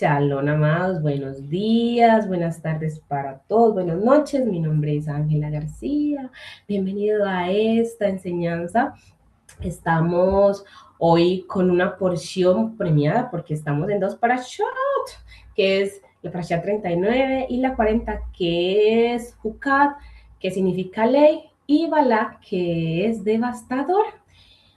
Shalom, amados, buenos días, buenas tardes para todos, buenas noches. Mi nombre es Ángela García. Bienvenido a esta enseñanza. Estamos hoy con una porción premiada porque estamos en dos parashot, que es la parashat 39 y la 40, que es Jucat, que significa ley, y Balá, que es devastador.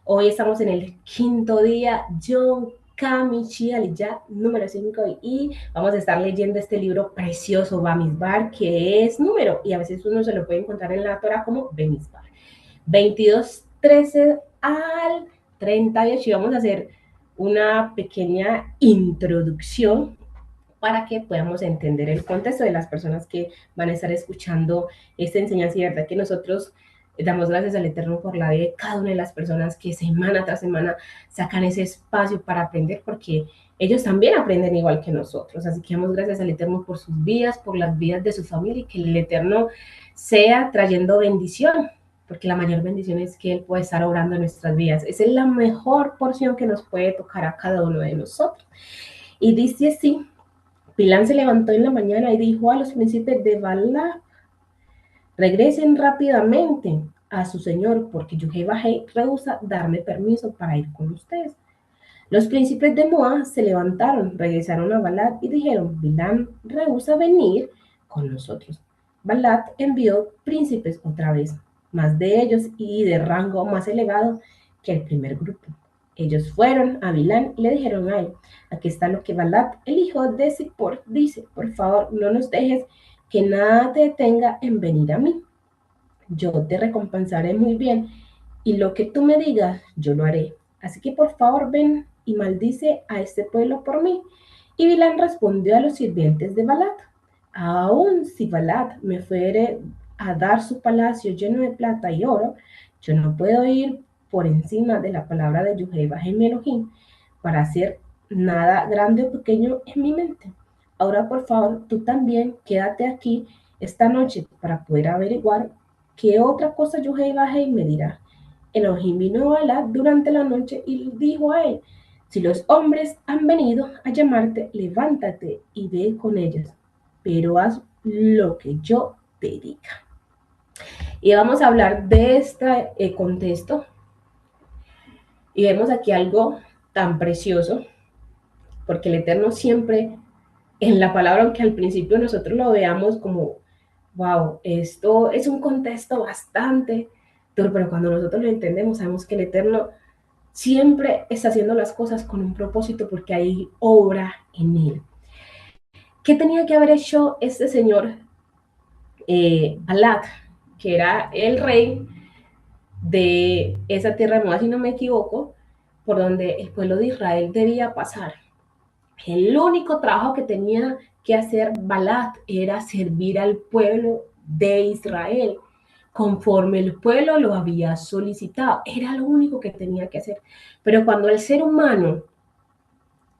Hoy estamos en el quinto día, John Kamichi Aliyah, número 5, y vamos a estar leyendo este libro precioso, Bamidbar, que es número, y a veces uno se lo puede encontrar en la Torah como Bamidbar. 22:13 al 38, y vamos a hacer una pequeña introducción para que podamos entender el contexto de las personas que van a estar escuchando esta enseñanza. Y de verdad que nosotros damos gracias al Eterno por la vida de cada una de las personas que semana tras semana sacan ese espacio para aprender, porque ellos también aprenden igual que nosotros. Así que damos gracias al Eterno por sus vidas, por las vidas de su familia, y que el Eterno sea trayendo bendición, porque la mayor bendición es que Él puede estar obrando en nuestras vidas. Esa es la mejor porción que nos puede tocar a cada uno de nosotros. Y dice así: Bilán se levantó en la mañana y dijo a los príncipes de Bala: regresen rápidamente a su señor, porque Jehová rehúsa darme permiso para ir con ustedes. Los príncipes de Moab se levantaron, regresaron a Balat y dijeron: Bilán rehúsa venir con nosotros. Balat envió príncipes otra vez, más de ellos y de rango más elevado que el primer grupo. Ellos fueron a Bilán y le dijeron a él: aquí está lo que Balat, el hijo de Zippor, dice: por favor, no nos dejes que nada te detenga en venir a mí. Yo te recompensaré muy bien, y lo que tú me digas, yo lo haré. Así que por favor ven y maldice a este pueblo por mí. Y Bilán respondió a los sirvientes de Balat: aun si Balat me fuere a dar su palacio lleno de plata y oro, yo no puedo ir por encima de la palabra de Jehová mi Elohim para hacer nada grande o pequeño en mi mente. Ahora por favor tú también quédate aquí esta noche para poder averiguar qué otra cosa Jehová me dirá. Elohim vino a Balak durante la noche y dijo a él: si los hombres han venido a llamarte, levántate y ve con ellos, pero haz lo que yo te diga. Y vamos a hablar de este contexto, y vemos aquí algo tan precioso, porque el Eterno siempre en la palabra, aunque al principio nosotros lo veamos como, wow, esto es un contexto bastante duro, pero cuando nosotros lo entendemos, sabemos que el Eterno siempre está haciendo las cosas con un propósito, porque hay obra en él. ¿Qué tenía que haber hecho este señor Balak, que era el rey de esa tierra de Moab, si no me equivoco, por donde el pueblo de Israel debía pasar? El único trabajo que tenía que hacer Balak era servir al pueblo de Israel, conforme el pueblo lo había solicitado. Era lo único que tenía que hacer. Pero cuando el ser humano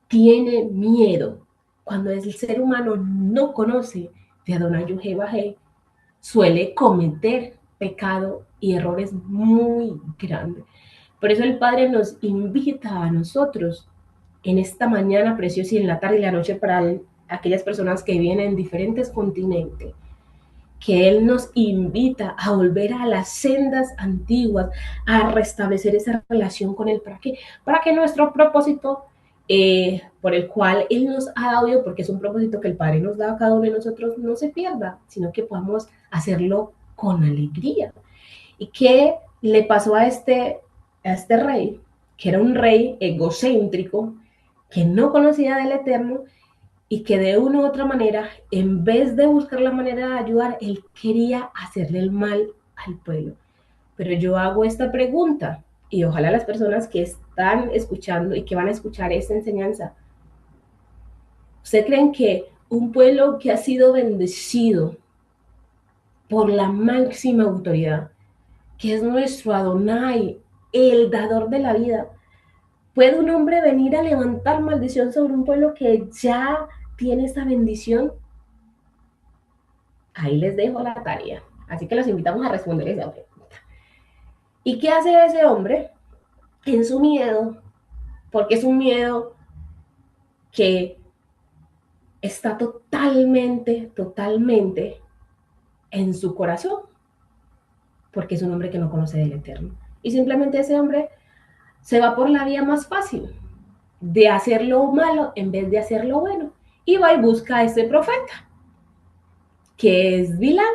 tiene miedo, cuando el ser humano no conoce de Adonai Jehová, suele cometer pecado y errores muy grandes. Por eso el Padre nos invita a nosotros en esta mañana preciosa y en la tarde y la noche, para aquellas personas que viven en diferentes continentes, que Él nos invita a volver a las sendas antiguas, a restablecer esa relación con Él. ¿Para qué? Para que nuestro propósito, por el cual Él nos ha dado, porque es un propósito que el Padre nos da a cada uno de nosotros, no se pierda, sino que podamos hacerlo con alegría. ¿Y qué le pasó a este rey? Que era un rey egocéntrico, que no conocía del Eterno, y que de una u otra manera, en vez de buscar la manera de ayudar, él quería hacerle el mal al pueblo. Pero yo hago esta pregunta, y ojalá las personas que están escuchando y que van a escuchar esta enseñanza, ¿ustedes creen que un pueblo que ha sido bendecido por la máxima autoridad, que es nuestro Adonai, el dador de la vida, puede un hombre venir a levantar maldición sobre un pueblo que ya tiene esa bendición? Ahí les dejo la tarea. Así que los invitamos a responder esa pregunta. ¿Y qué hace ese hombre en su miedo? Porque es un miedo que está totalmente, totalmente en su corazón, porque es un hombre que no conoce del Eterno. Y simplemente ese hombre se va por la vía más fácil de hacer lo malo en vez de hacer lo bueno. Y va y busca a este profeta, que es Bilán.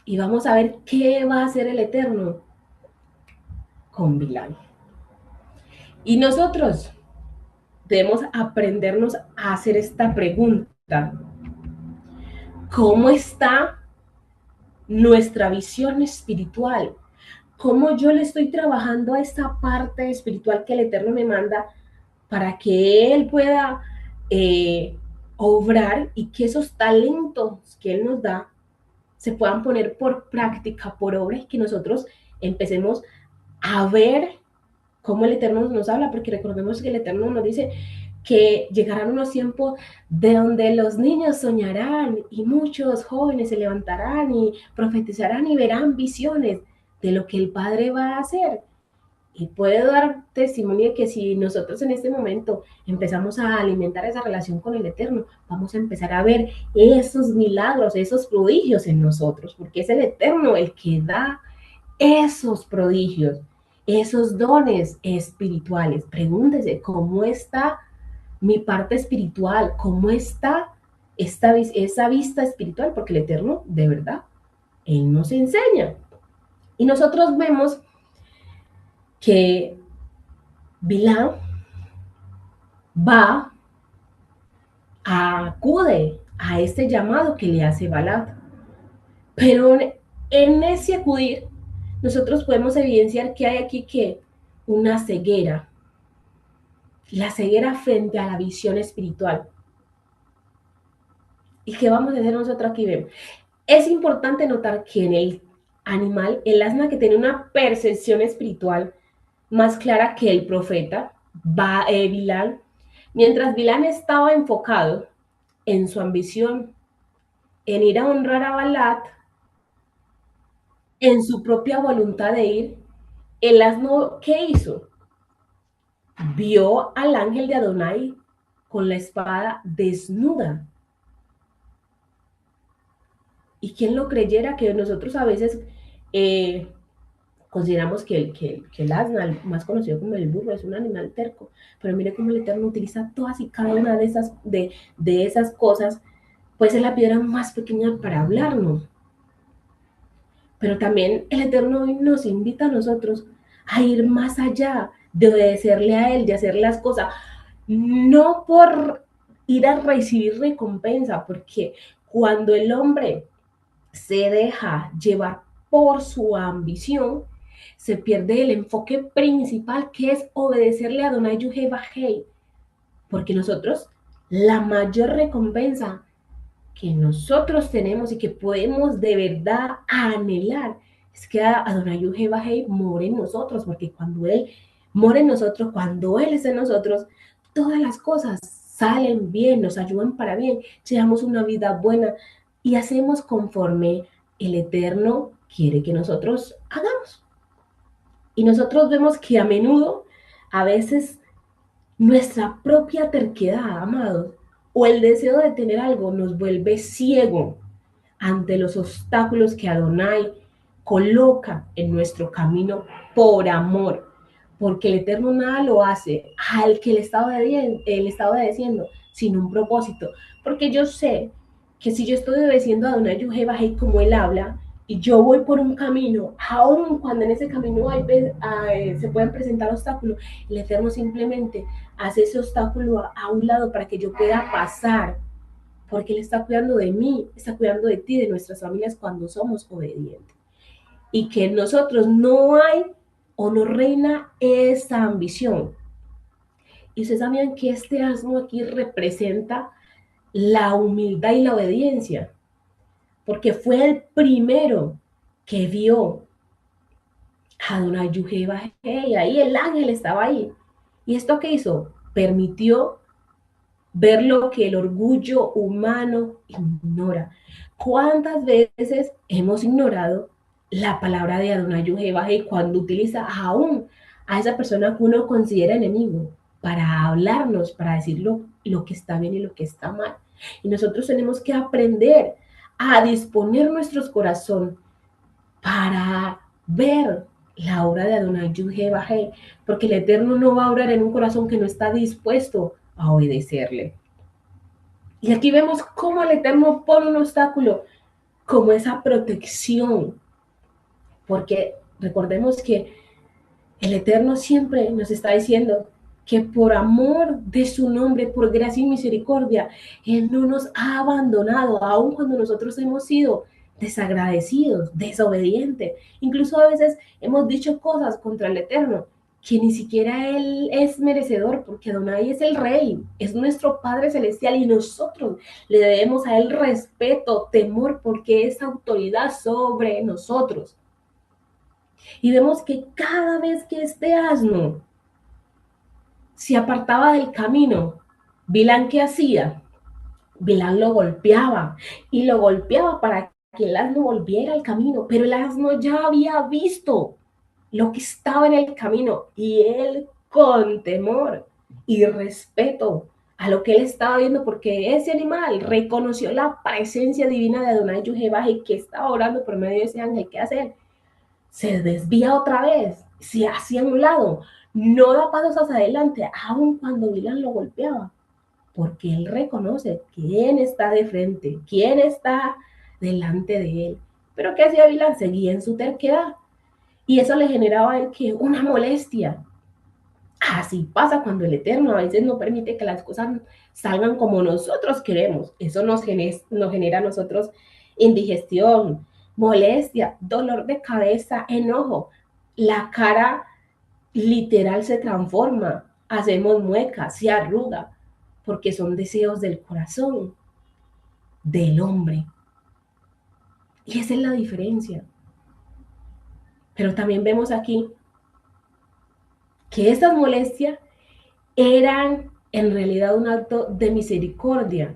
Y vamos a ver qué va a hacer el Eterno con Bilán. Y nosotros debemos aprendernos a hacer esta pregunta. ¿Cómo está nuestra visión espiritual? ¿Cómo yo le estoy trabajando a esta parte espiritual que el Eterno me manda para que Él pueda obrar y que esos talentos que Él nos da se puedan poner por práctica, por obra, y que nosotros empecemos a ver cómo el Eterno nos habla? Porque recordemos que el Eterno nos dice que llegarán unos tiempos de donde los niños soñarán y muchos jóvenes se levantarán y profetizarán y verán visiones de lo que el Padre va a hacer. Y puedo dar testimonio de que si nosotros en este momento empezamos a alimentar esa relación con el Eterno, vamos a empezar a ver esos milagros, esos prodigios en nosotros, porque es el Eterno el que da esos prodigios, esos dones espirituales. Pregúntese, ¿cómo está mi parte espiritual? ¿Cómo está esa vista espiritual? Porque el Eterno, de verdad, Él nos enseña. Y nosotros vemos que Bilán va, acude a este llamado que le hace Balac. Pero en ese acudir, nosotros podemos evidenciar que hay aquí que una ceguera, la ceguera frente a la visión espiritual. ¿Y qué vamos a hacer nosotros aquí? Vemos. Es importante notar que en el animal, el asna que tiene una percepción espiritual más clara que el profeta, Bilal, mientras Bilal estaba enfocado en su ambición, en ir a honrar a Balat, en su propia voluntad de ir, el asno, ¿qué hizo? Vio al ángel de Adonai con la espada desnuda. Y quien lo creyera, que nosotros a veces consideramos que el asna, más conocido como el burro, es un animal terco, pero mire cómo el Eterno utiliza todas y cada una de esas cosas, pues es la piedra más pequeña para hablarnos. Pero también el Eterno hoy nos invita a nosotros a ir más allá, de obedecerle a Él, de hacer las cosas, no por ir a recibir recompensa, porque cuando el hombre se deja llevar por su ambición, se pierde el enfoque principal, que es obedecerle a Adonai Yuhei, porque nosotros, la mayor recompensa que nosotros tenemos y que podemos de verdad anhelar es que Adonai Yuhei more en nosotros, porque cuando Él mora en nosotros, cuando Él está en nosotros, todas las cosas salen bien, nos ayudan para bien, llevamos una vida buena y hacemos conforme el Eterno quiere que nosotros hagamos. Y nosotros vemos que a menudo, a veces, nuestra propia terquedad, amados, o el deseo de tener algo nos vuelve ciego ante los obstáculos que Adonai coloca en nuestro camino por amor, porque el Eterno nada lo hace al que le está obedeciendo sin un propósito, porque yo sé que si yo estoy obedeciendo a Adonai Yuhei como Él habla, y yo voy por un camino, aun cuando en ese camino se pueden presentar obstáculos, el Eterno simplemente hace ese obstáculo a un lado para que yo pueda pasar, porque Él está cuidando de mí, está cuidando de ti, de nuestras familias cuando somos obedientes. Y que en nosotros no hay o no reina esa ambición. Y ustedes sabían que este asno aquí representa la humildad y la obediencia, porque fue el primero que vio a Adonai Yuhei, y ahí el ángel estaba ahí. ¿Y esto qué hizo? Permitió ver lo que el orgullo humano ignora. ¿Cuántas veces hemos ignorado la palabra de Adonai Yuhei cuando utiliza aún a esa persona que uno considera enemigo para hablarnos, para decir lo que está bien y lo que está mal. Y nosotros tenemos que aprender a disponer nuestros corazones para ver la obra de Adonai Yuhe, porque el Eterno no va a obrar en un corazón que no está dispuesto a obedecerle. Y aquí vemos cómo el Eterno pone un obstáculo, como esa protección, porque recordemos que el Eterno siempre nos está diciendo que por amor de su nombre, por gracia y misericordia, Él no nos ha abandonado, aun cuando nosotros hemos sido desagradecidos, desobedientes. Incluso a veces hemos dicho cosas contra el Eterno que ni siquiera Él es merecedor, porque Adonai es el Rey, es nuestro Padre Celestial y nosotros le debemos a Él respeto, temor, porque es autoridad sobre nosotros. Y vemos que cada vez que este asno se apartaba del camino, Bilán, ¿qué hacía? Bilán lo golpeaba y lo golpeaba para que el asno volviera al camino, pero el asno ya había visto lo que estaba en el camino y él con temor y respeto a lo que él estaba viendo, porque ese animal reconoció la presencia divina de Adonai Yuhebaje que estaba orando por medio de ese ángel. ¿Qué hace él? Se desvía otra vez, se hacia un lado, no da pasos hacia adelante, aun cuando Bilán lo golpeaba, porque él reconoce quién está de frente, quién está delante de él. Pero ¿qué hacía Bilán? Seguía en su terquedad, y eso le generaba a él que una molestia. Así pasa cuando el Eterno a veces no permite que las cosas salgan como nosotros queremos. Eso nos genera a nosotros indigestión, molestia, dolor de cabeza, enojo. La cara literal se transforma, hacemos muecas, se arruga, porque son deseos del corazón del hombre. Y esa es la diferencia. Pero también vemos aquí que estas molestias eran en realidad un acto de misericordia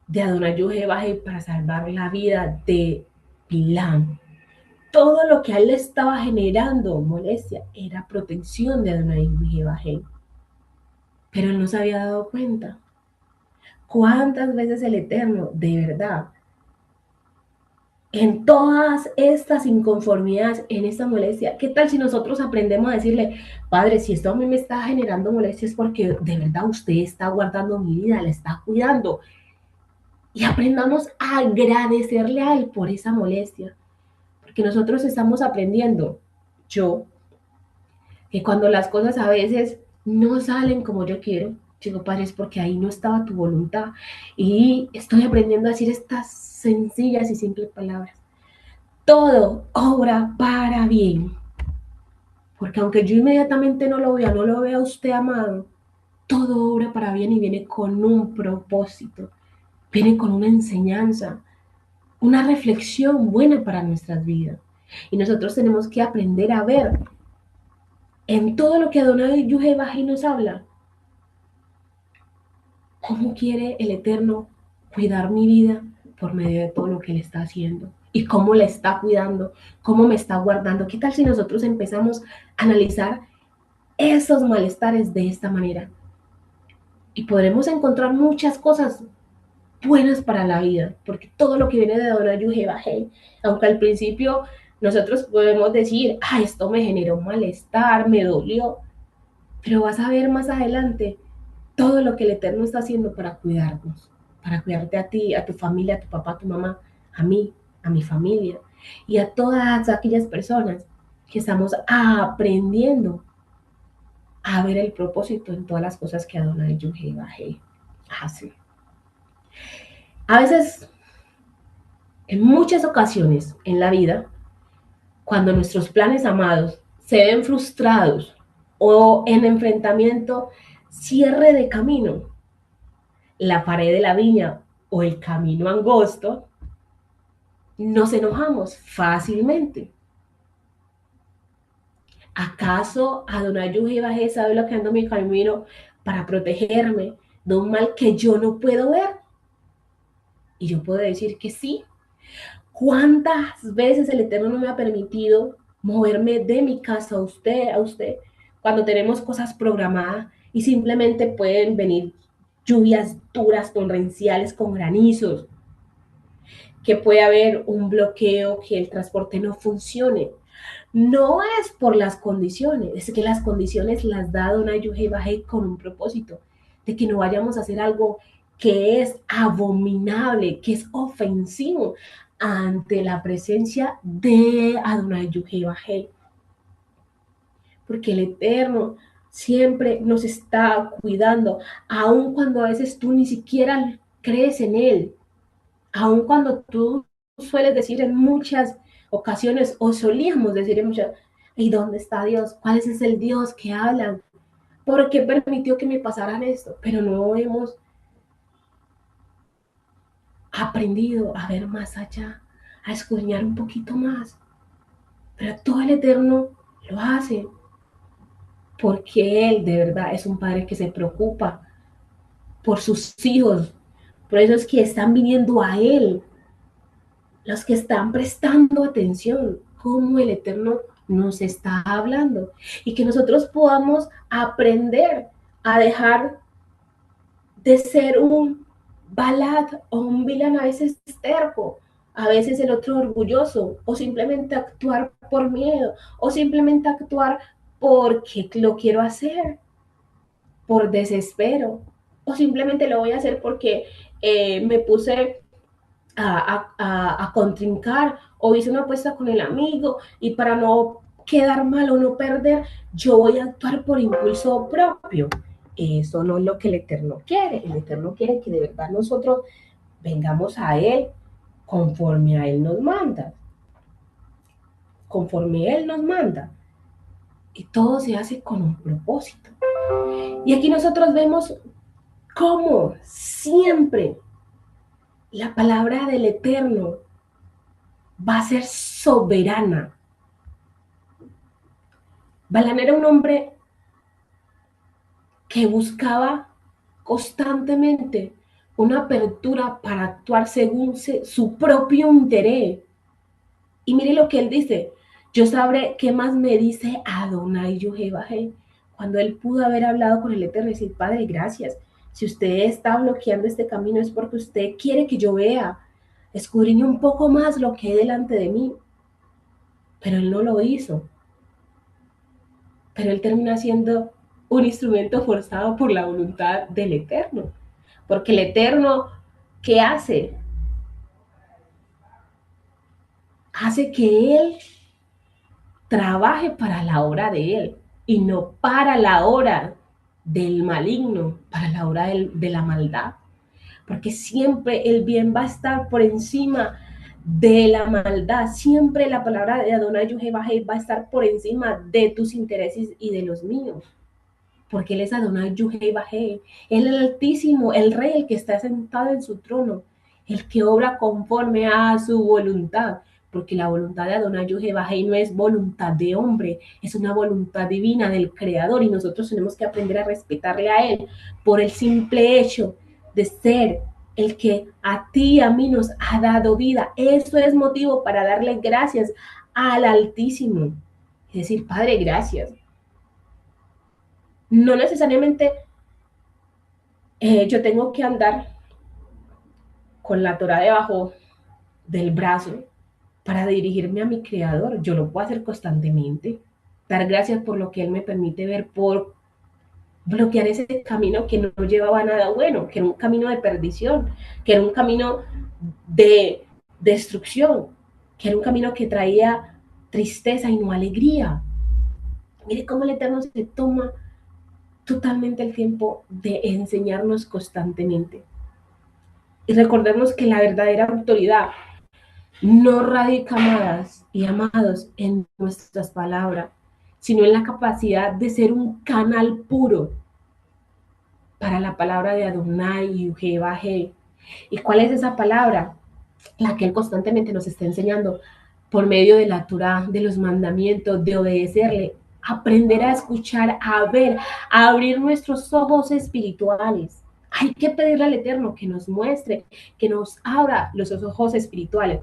de Adonai Yehová para salvar la vida de Bilán. Todo lo que a él le estaba generando molestia era protección de Adonai Yehová. Pero él no se había dado cuenta. ¿Cuántas veces el Eterno, de verdad, en todas estas inconformidades, en esta molestia, qué tal si nosotros aprendemos a decirle, Padre, si esto a mí me está generando molestia es porque de verdad usted está guardando mi vida, la está cuidando? Y aprendamos a agradecerle a Él por esa molestia, porque nosotros estamos aprendiendo, yo, que cuando las cosas a veces no salen como yo quiero, digo, Padre, es porque ahí no estaba tu voluntad. Y estoy aprendiendo a decir estas sencillas y simples palabras. Todo obra para bien. Porque aunque yo inmediatamente no lo vea usted, amado, todo obra para bien y viene con un propósito, viene con una enseñanza, una reflexión buena para nuestras vidas. Y nosotros tenemos que aprender a ver en todo lo que Adonai Yuhebahi nos habla, cómo quiere el Eterno cuidar mi vida por medio de todo lo que Él está haciendo y cómo la está cuidando, cómo me está guardando. ¿Qué tal si nosotros empezamos a analizar esos malestares de esta manera? Y podremos encontrar muchas cosas buenas para la vida, porque todo lo que viene de Adonai Yuhebahi, aunque al principio nosotros podemos decir, ah, esto me generó malestar, me dolió, pero vas a ver más adelante todo lo que el Eterno está haciendo para cuidarnos, para cuidarte a ti, a tu familia, a tu papá, a tu mamá, a mí, a mi familia y a todas aquellas personas que estamos aprendiendo a ver el propósito en todas las cosas que Adonai Yuhebahi hace. A veces, en muchas ocasiones en la vida, cuando nuestros planes amados se ven frustrados o en enfrentamiento, cierre de camino, la pared de la viña o el camino angosto, nos enojamos fácilmente. ¿Acaso Adonai Yuhebahe sabe lo que ando en mi camino para protegerme de un mal que yo no puedo ver? Y yo puedo decir que sí. ¿Cuántas veces el Eterno no me ha permitido moverme de mi casa a usted, cuando tenemos cosas programadas y simplemente pueden venir lluvias duras, torrenciales, con granizos, que puede haber un bloqueo, que el transporte no funcione. No es por las condiciones, es que las condiciones las da Adonai Yohei con un propósito, de que no vayamos a hacer algo que es abominable, que es ofensivo ante la presencia de Adonai Yohei, porque el Eterno siempre nos está cuidando, aun cuando a veces tú ni siquiera crees en Él, aun cuando tú sueles decir en muchas ocasiones, o solíamos decir en muchas, ¿y dónde está Dios? ¿Cuál es el Dios que hablan? ¿Por qué permitió que me pasaran esto? Pero no hemos aprendido a ver más allá, a escudriñar un poquito más. Pero todo el Eterno lo hace porque Él de verdad es un Padre que se preocupa por sus hijos. Por eso es que están viniendo a Él, los que están prestando atención, cómo el Eterno nos está hablando. Y que nosotros podamos aprender a dejar de ser un Balad o un Bilan a veces terco, a veces el otro orgulloso, o simplemente actuar por miedo, o simplemente actuar porque lo quiero hacer, por desespero, o simplemente lo voy a hacer porque me puse a contrincar o hice una apuesta con el amigo y para no quedar mal o no perder, yo voy a actuar por impulso propio. Eso no es lo que el Eterno quiere. El Eterno quiere que de verdad nosotros vengamos a Él conforme a Él nos manda. Conforme Él nos manda. Y todo se hace con un propósito. Y aquí nosotros vemos cómo siempre la palabra del Eterno va a ser soberana. Balán era un hombre que buscaba constantemente una apertura para actuar según su propio interés. Y mire lo que él dice, yo sabré qué más me dice Adonai Jehová, cuando él pudo haber hablado con el Eterno y decir, Padre, gracias. Si usted está bloqueando este camino es porque usted quiere que yo vea, escudriñe un poco más lo que hay delante de mí. Pero él no lo hizo. Pero él termina siendo un instrumento forzado por la voluntad del Eterno. Porque el Eterno, ¿qué hace? Hace que Él trabaje para la obra de Él y no para la hora del maligno, para la hora de la maldad. Porque siempre el bien va a estar por encima de la maldad. Siempre la palabra de Adonai Jehová va a estar por encima de tus intereses y de los míos. Porque Él es Adonai Yuhei, Él es el Altísimo, el Rey, el que está sentado en su trono, el que obra conforme a su voluntad, porque la voluntad de Adonai Yuhei no es voluntad de hombre, es una voluntad divina del Creador y nosotros tenemos que aprender a respetarle a Él por el simple hecho de ser el que a ti y a mí nos ha dado vida. Eso es motivo para darle gracias al Altísimo. Es decir, Padre, gracias. No necesariamente yo tengo que andar con la Torah debajo del brazo para dirigirme a mi creador. Yo lo puedo hacer constantemente. Dar gracias por lo que Él me permite ver, por bloquear ese camino que no llevaba a nada bueno, que era un camino de perdición, que era un camino de destrucción, que era un camino que traía tristeza y no alegría. Mire cómo el Eterno se toma totalmente el tiempo de enseñarnos constantemente. Y recordemos que la verdadera autoridad no radica, amadas y amados, en nuestras palabras, sino en la capacidad de ser un canal puro para la palabra de Adonai y Jehová. ¿Y cuál es esa palabra? La que Él constantemente nos está enseñando por medio de la Torah, de los mandamientos, de obedecerle, aprender a escuchar, a ver, a abrir nuestros ojos espirituales. Hay que pedirle al Eterno que nos muestre, que nos abra los ojos espirituales.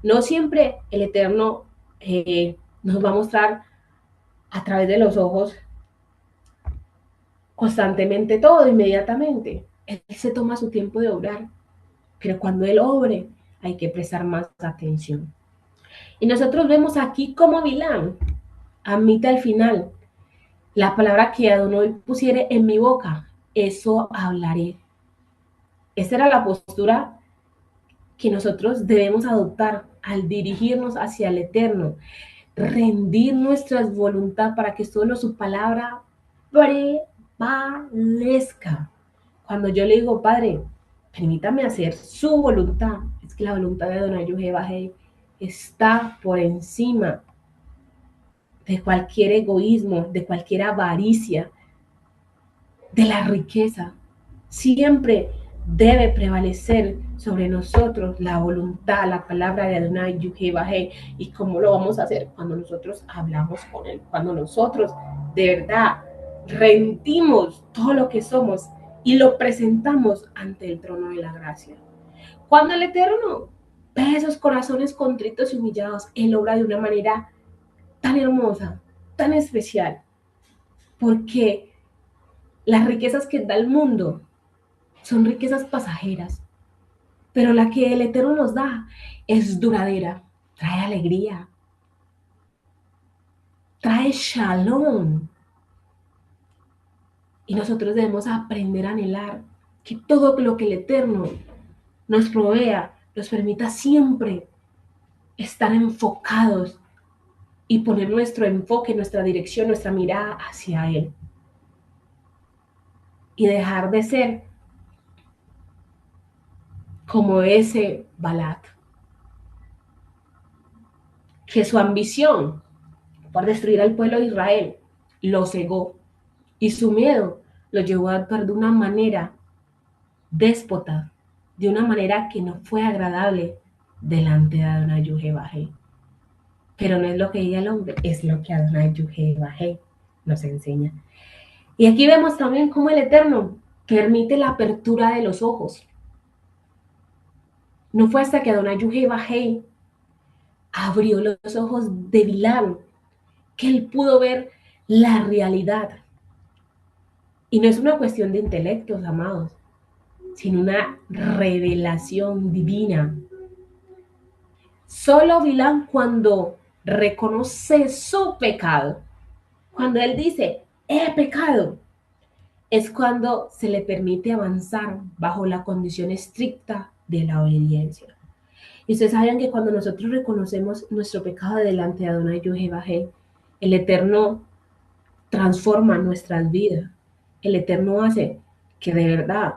No siempre el Eterno nos va a mostrar a través de los ojos constantemente todo, inmediatamente. Él se toma su tiempo de obrar, pero cuando Él obre hay que prestar más atención. Y nosotros vemos aquí como Bilán admite al final, la palabra que Adonai pusiere en mi boca, eso hablaré. Esa era la postura que nosotros debemos adoptar al dirigirnos hacia el Eterno, rendir nuestra voluntad para que solo su palabra prevalezca. Cuando yo le digo, Padre, permítame hacer su voluntad, es que la voluntad de Adonai Jehová está por encima de cualquier egoísmo, de cualquier avaricia, de la riqueza. Siempre debe prevalecer sobre nosotros la voluntad, la palabra de Adonai Jehová. ¿Y cómo lo vamos a hacer? Cuando nosotros hablamos con Él, cuando nosotros de verdad rendimos todo lo que somos y lo presentamos ante el trono de la gracia. Cuando el Eterno ve esos corazones contritos y humillados, Él obra de una manera tan hermosa, tan especial, porque las riquezas que da el mundo son riquezas pasajeras, pero la que el Eterno nos da es duradera, trae alegría, trae shalom. Y nosotros debemos aprender a anhelar que todo lo que el Eterno nos provea nos permita siempre estar enfocados y poner nuestro enfoque, nuestra dirección, nuestra mirada hacia Él. Y dejar de ser como ese Balat, que su ambición por destruir al pueblo de Israel lo cegó y su miedo lo llevó a actuar de una manera déspota, de una manera que no fue agradable delante de Adonai Jehová. Pero no es lo que diga el hombre, es lo que Adonai Jehová nos enseña. Y aquí vemos también cómo el Eterno permite la apertura de los ojos. No fue hasta que Adonai Jehová abrió los ojos de Bilán que él pudo ver la realidad. Y no es una cuestión de intelectos, amados, sino una revelación divina. Solo Bilán, cuando reconoce su pecado, cuando él dice, he pecado, es cuando se le permite avanzar bajo la condición estricta de la obediencia. Y ustedes saben que cuando nosotros reconocemos nuestro pecado delante de Adonai Jehová, el Eterno transforma nuestras vidas. El Eterno hace que de verdad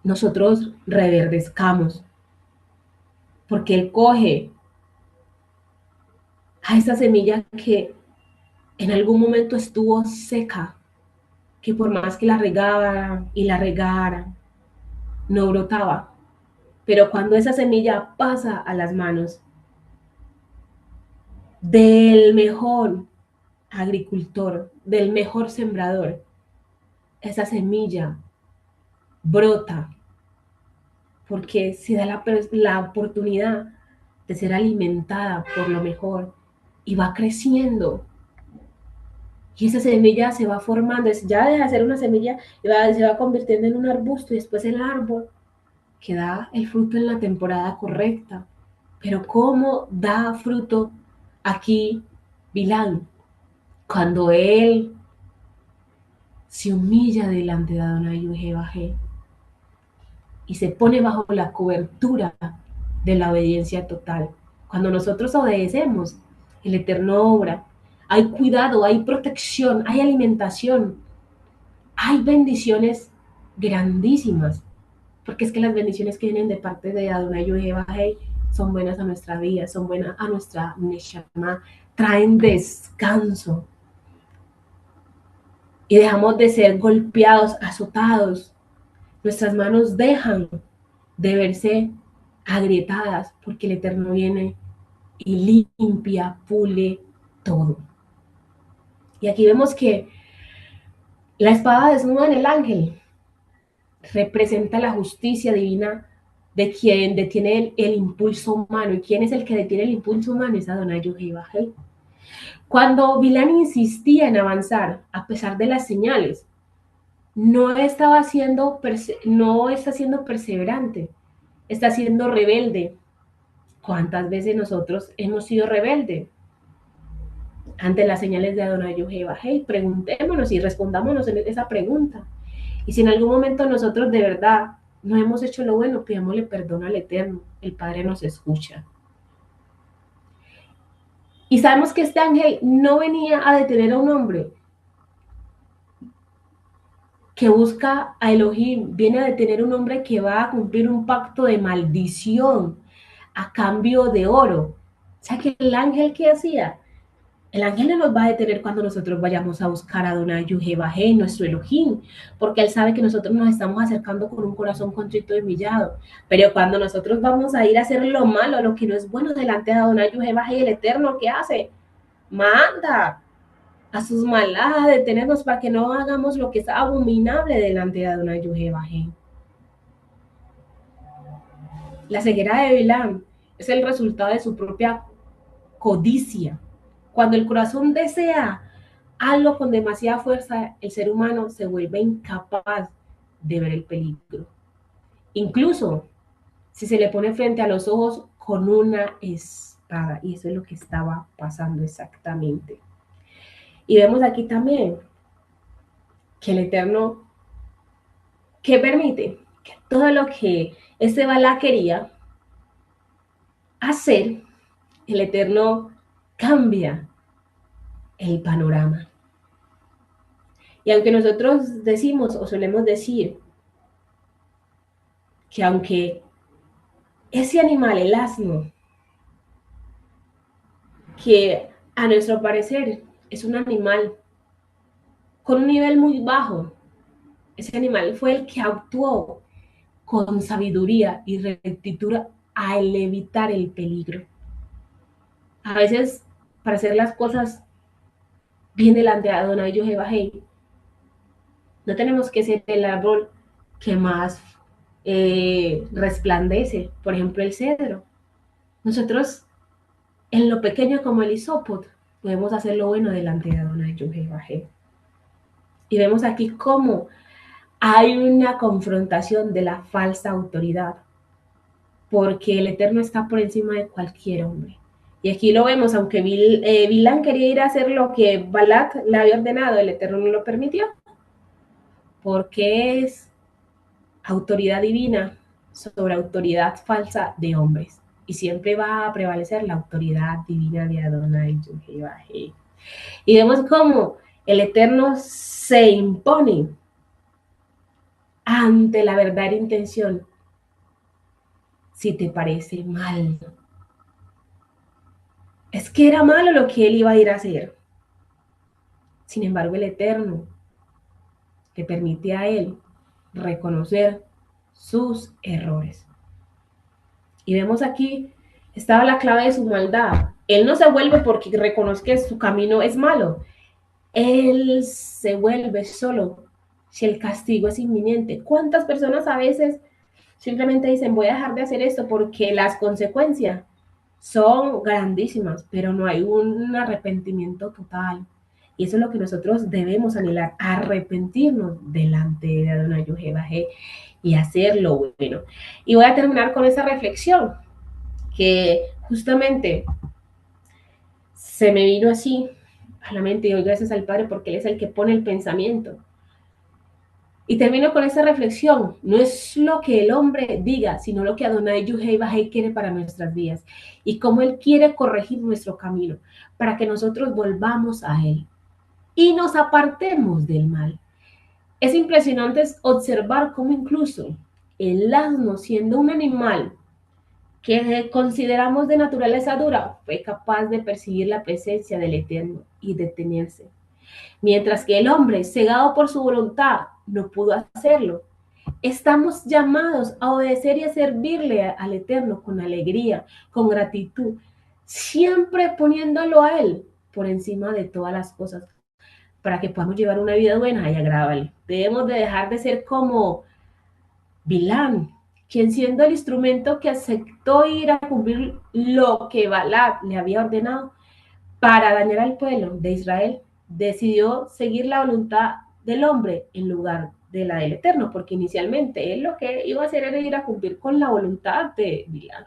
nosotros reverdezcamos, porque Él coge a esa semilla que en algún momento estuvo seca, que por más que la regara y la regara, no brotaba. Pero cuando esa semilla pasa a las manos del mejor agricultor, del mejor sembrador, esa semilla brota, porque se da la oportunidad de ser alimentada por lo mejor y va creciendo. Y esa semilla se va formando, ya deja de ser una semilla y se va convirtiendo en un arbusto y después el árbol que da el fruto en la temporada correcta. Pero ¿cómo da fruto aquí Bilán? Cuando él se humilla delante de Adonai Jehová y se pone bajo la cobertura de la obediencia total. Cuando nosotros obedecemos, el Eterno obra. Hay cuidado, hay protección, hay alimentación, hay bendiciones grandísimas, porque es que las bendiciones que vienen de parte de Adonai Jehová son buenas a nuestra vida, son buenas a nuestra neshama, traen descanso. Y dejamos de ser golpeados, azotados. Nuestras manos dejan de verse agrietadas porque el Eterno viene y limpia, pule todo. Y aquí vemos que la espada desnuda en el ángel representa la justicia divina de quien detiene el impulso humano. ¿Y quién es el que detiene el impulso humano? Es Adonai Jehová. Cuando Bilán insistía en avanzar, a pesar de las señales, no está siendo perseverante, está siendo rebelde. ¿Cuántas veces nosotros hemos sido rebeldes ante las señales de Adonai Jehová? Hey, preguntémonos y respondámonos en esa pregunta. Y si en algún momento nosotros de verdad no hemos hecho lo bueno, pidámosle perdón al Eterno. El Padre nos escucha. Y sabemos que este ángel no venía a detener a un hombre que busca a Elohim, viene a detener a un hombre que va a cumplir un pacto de maldición a cambio de oro. O sea que el ángel, ¿qué hacía? El ángel no nos va a detener cuando nosotros vayamos a buscar a Adonai Jehová, nuestro Elohim, porque él sabe que nosotros nos estamos acercando con un corazón contrito y humillado. Pero cuando nosotros vamos a ir a hacer lo malo, lo que no es bueno delante de Adonai Jehová, el Eterno, ¿qué hace? Manda a sus maladas a detenernos para que no hagamos lo que es abominable delante de Adonai Jehová. La ceguera de Bilam es el resultado de su propia codicia. Cuando el corazón desea algo con demasiada fuerza, el ser humano se vuelve incapaz de ver el peligro. Incluso si se le pone frente a los ojos con una espada. Y eso es lo que estaba pasando exactamente. Y vemos aquí también que el Eterno, que permite que todo lo que este Balá quería hacer, el Eterno cambia el panorama. Y aunque nosotros decimos o solemos decir que aunque ese animal, el asno, que a nuestro parecer es un animal con un nivel muy bajo, ese animal fue el que actuó con sabiduría y rectitud al evitar el peligro. A veces, para hacer las cosas bien delante de Adonai Jehová, no tenemos que ser el árbol que más resplandece, por ejemplo, el cedro. Nosotros, en lo pequeño como el hisopot, podemos hacer lo bueno delante de Adonai Jehová. Y vemos aquí cómo hay una confrontación de la falsa autoridad, porque el Eterno está por encima de cualquier hombre. Y aquí lo vemos, aunque Bilán quería ir a hacer lo que Balat le había ordenado, el Eterno no lo permitió, porque es autoridad divina sobre autoridad falsa de hombres. Y siempre va a prevalecer la autoridad divina de Adonai Jehová. Y vemos cómo el Eterno se impone ante la verdadera intención. Si te parece mal, es que era malo lo que él iba a ir a hacer. Sin embargo, el Eterno le permite a él reconocer sus errores. Y vemos aquí, estaba la clave de su maldad. Él no se vuelve porque reconozca que su camino es malo. Él se vuelve solo si el castigo es inminente. ¿Cuántas personas a veces simplemente dicen voy a dejar de hacer esto porque las consecuencias son grandísimas, pero no hay un arrepentimiento total? Y eso es lo que nosotros debemos anhelar, arrepentirnos delante de Adonai Jehová y hacer lo bueno. Y voy a terminar con esa reflexión que justamente se me vino así a la mente y doy gracias al Padre porque Él es el que pone el pensamiento. Y termino con esa reflexión. No es lo que el hombre diga, sino lo que Adonai Jehová quiere para nuestras vidas y cómo Él quiere corregir nuestro camino para que nosotros volvamos a Él y nos apartemos del mal. Es impresionante observar cómo incluso el asno, siendo un animal que consideramos de naturaleza dura, fue capaz de percibir la presencia del Eterno y detenerse. Mientras que el hombre, cegado por su voluntad, no pudo hacerlo. Estamos llamados a obedecer y a servirle al Eterno con alegría, con gratitud, siempre poniéndolo a Él por encima de todas las cosas, para que podamos llevar una vida buena y agradable. Debemos de dejar de ser como Bilán, quien siendo el instrumento que aceptó ir a cumplir lo que Balac le había ordenado para dañar al pueblo de Israel, decidió seguir la voluntad del hombre en lugar de la del Eterno, porque inicialmente él lo que iba a hacer era ir a cumplir con la voluntad de Bilán.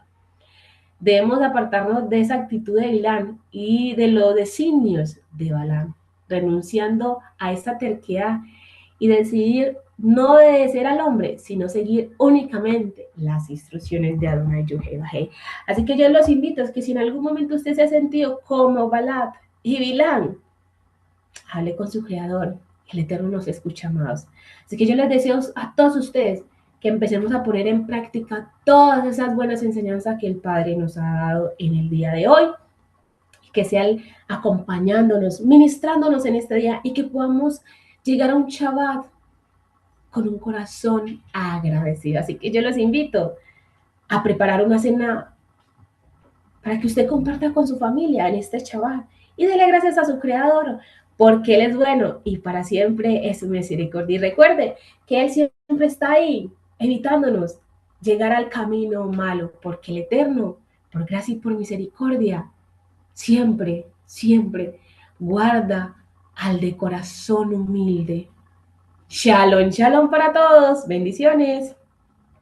Debemos apartarnos de esa actitud de Bilán y de los designios de Balaam, renunciando a esta terquedad y decidir no obedecer al hombre, sino seguir únicamente las instrucciones de Adonai Yehová. Así que yo los invito a que si en algún momento usted se ha sentido como Balaam y Bilán, hable con su creador, el Eterno nos escucha más. Así que yo les deseo a todos ustedes que empecemos a poner en práctica todas esas buenas enseñanzas que el Padre nos ha dado en el día de hoy, que sea acompañándonos, ministrándonos en este día y que podamos llegar a un Shabbat con un corazón agradecido. Así que yo los invito a preparar una cena para que usted comparta con su familia en este Shabbat y dele gracias a su Creador, porque Él es bueno y para siempre es su misericordia. Y recuerde que Él siempre está ahí, evitándonos llegar al camino malo, porque el Eterno, por gracia y por misericordia, siempre, siempre guarda al de corazón humilde. Shalom, shalom para todos. Bendiciones.